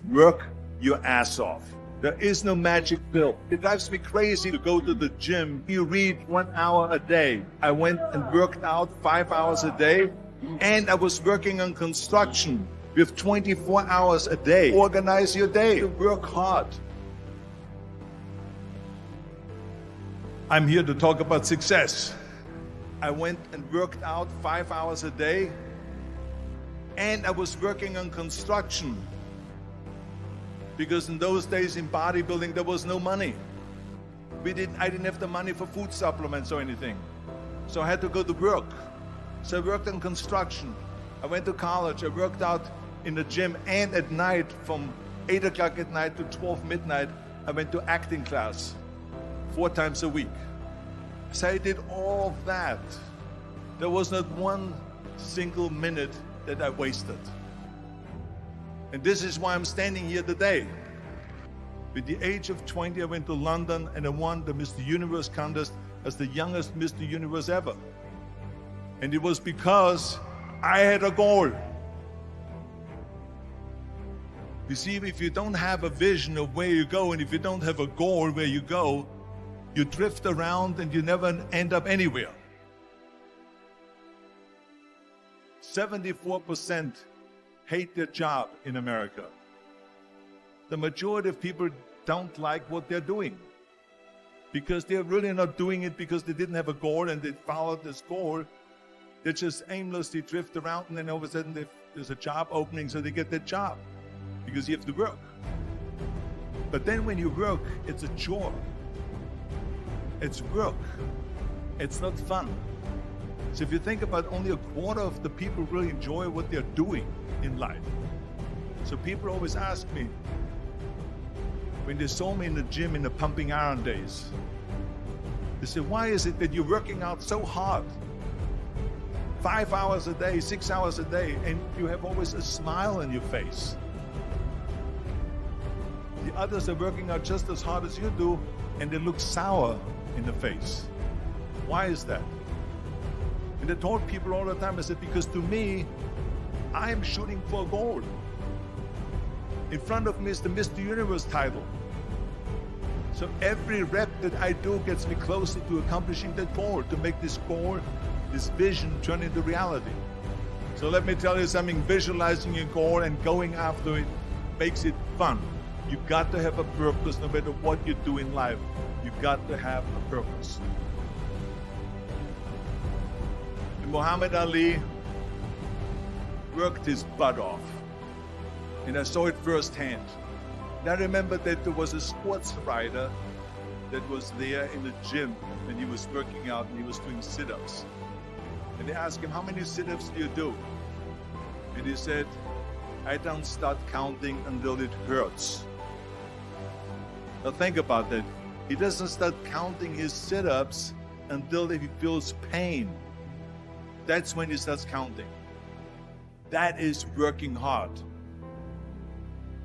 Work your ass off. There is no magic pill. It drives me crazy to go to the gym. You read 1 hour a day. I went and worked out 5 hours a day, and I was working on construction with 24 hours a day. Organize your day. Work hard. I'm here to talk about success. I went and worked out 5 hours a day, and I was working on construction. Because in those days in bodybuilding, there was no money. I didn't have the money for food supplements or anything. So I had to go to work. So I worked in construction. I went to college. I worked out in the gym, and at night from 8 o'clock at night to 12 midnight, I went to acting class 4 times a week. So I did all of that. There was not one single minute that I wasted. And this is why I'm standing here today. At the age of 20, I went to London and I won the Mr. Universe contest as the youngest Mr. Universe ever. And it was because I had a goal. You see, if you don't have a vision of where you go, and if you don't have a goal where you go, you drift around and you never end up anywhere. 74% hate their job in America. The majority of people don't like what they're doing because they're really not doing it because they didn't have a goal and they followed this goal. They just aimlessly drift around, and then all of a sudden there's a job opening, so they get that job because you have to work. But then when you work, it's a chore. It's work. It's not fun. So if you think about, only a quarter of the people really enjoy what they're doing in life. So people always ask me, when they saw me in the gym in the pumping iron days, they say, why is it that you're working out so hard? 5 hours a day, 6 hours a day, and you have always a smile on your face. The others are working out just as hard as you do, and they look sour in the face. Why is that? And I told people all the time, I said, because to me, I am shooting for a goal. In front of me is the Mr. Universe title. So every rep that I do gets me closer to accomplishing that goal, to make this goal, this vision turn into reality. So let me tell you something, visualizing your goal and going after it makes it fun. You got to have a purpose no matter what you do in life. You got to have a purpose. And Muhammad Ali worked his butt off. And I saw it firsthand. And I remember that there was a sports writer that was there in the gym and he was working out and he was doing sit-ups. And they asked him, how many sit-ups do you do? And he said, I don't start counting until it hurts. Now think about that. He doesn't start counting his sit-ups until he feels pain. That's when he starts counting. That is working hard.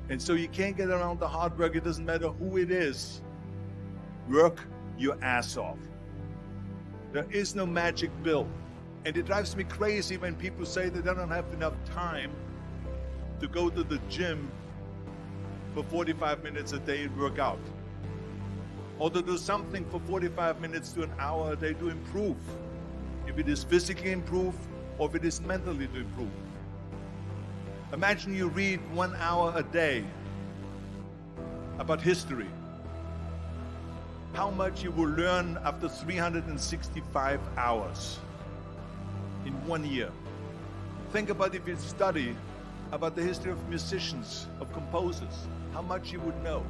And so you can't get around the hard work. It doesn't matter who it is. Work your ass off. There is no magic pill. And it drives me crazy when people say that they don't have enough time to go to the gym for 45 minutes a day and work out. Or to do something for 45 minutes to an hour a day to improve. If it is physically improve or if it is mentally to improve. Imagine you read 1 hour a day about history. How much you will learn after 365 hours in 1 year. Think about if you study about the history of musicians, of composers, how much you would know.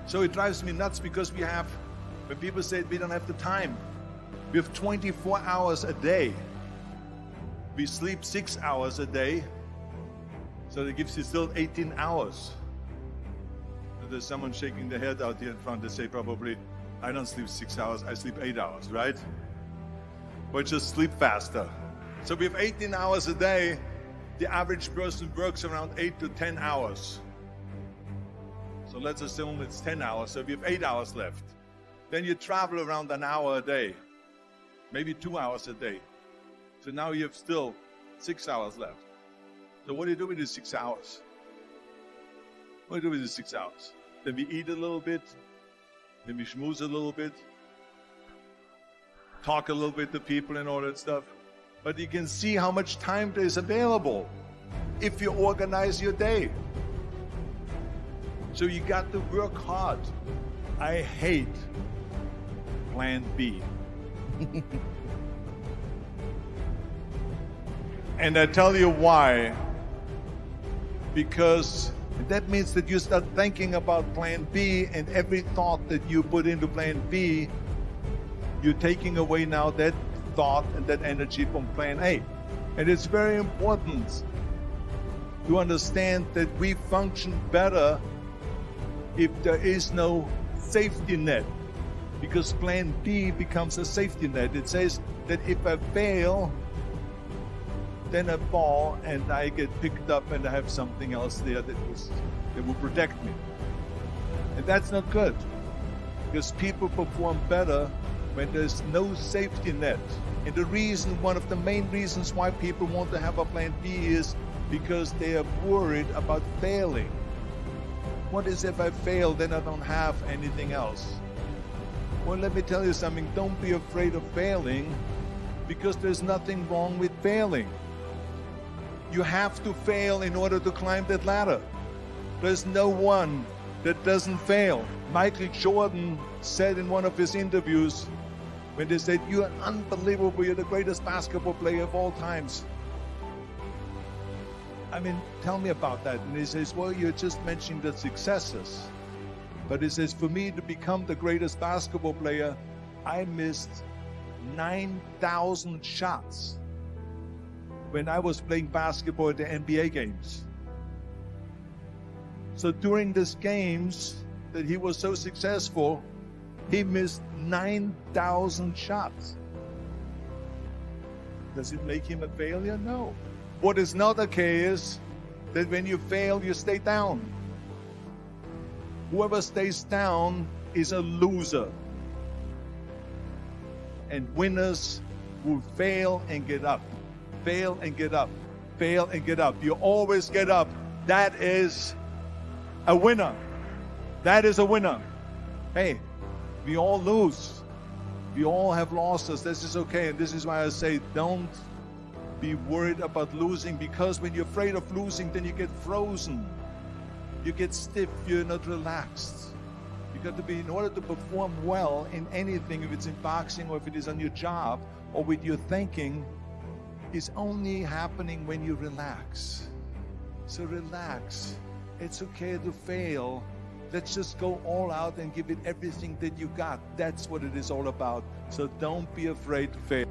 So it drives me nuts because when people say we don't have the time, we have 24 hours a day. We sleep 6 hours a day, so that gives you still 18 hours. So there's someone shaking their head out here in front. They say probably, I don't sleep 6 hours, I sleep 8 hours, right? Or just sleep faster. So we have 18 hours a day. The average person works around 8 to 10 hours. So let's assume it's 10 hours, so we have 8 hours left. Then you travel around an hour a day, maybe 2 hours a day. So now you have still 6 hours left. So what do you do with these 6 hours? We do it in 6 hours. Then we eat a little bit, then we schmooze a little bit, talk a little bit to people and all that stuff. But you can see how much time there is available if you organize your day. So you got to work hard. I hate plan B. And I tell you why. Because that means that you start thinking about plan B, and every thought that you put into plan B, you're taking away now that thought and that energy from plan A. And it's very important to understand that we function better if there is no safety net, because plan B becomes a safety net. It says that if I fail, then I fall and I get picked up and I have something else there that will protect me. And that's not good, because people perform better when there's no safety net. And one of the main reasons why people want to have a plan B is because they are worried about failing. What is if I fail, then I don't have anything else? Well, let me tell you something. Don't be afraid of failing, because there's nothing wrong with failing. You have to fail in order to climb that ladder. There's no one that doesn't fail. Michael Jordan said in one of his interviews, when they said, "You're unbelievable, you're the greatest basketball player of all times." I mean, tell me about that. And he says, "Well, you're just mentioning the successes." But he says, "For me to become the greatest basketball player, I missed 9,000 shots when I was playing basketball at the NBA games." So during these games that he was so successful, he missed 9,000 shots. Does it make him a failure? No. What is not okay is that when you fail, you stay down. Whoever stays down is a loser. And winners will fail and get up. Fail and get up. Fail and get up. You always get up. That is a winner. That is a winner. Hey, we all lose. We all have losses. This is okay. And this is why I say don't be worried about losing, because when you're afraid of losing, then you get frozen. You get stiff. You're not relaxed. You got to be, in order to perform well in anything, if it's in boxing or if it is on your job or with your thinking, is only happening when you relax. So relax. It's okay to fail. Let's just go all out and give it everything that you got. That's what it is all about. So don't be afraid to fail.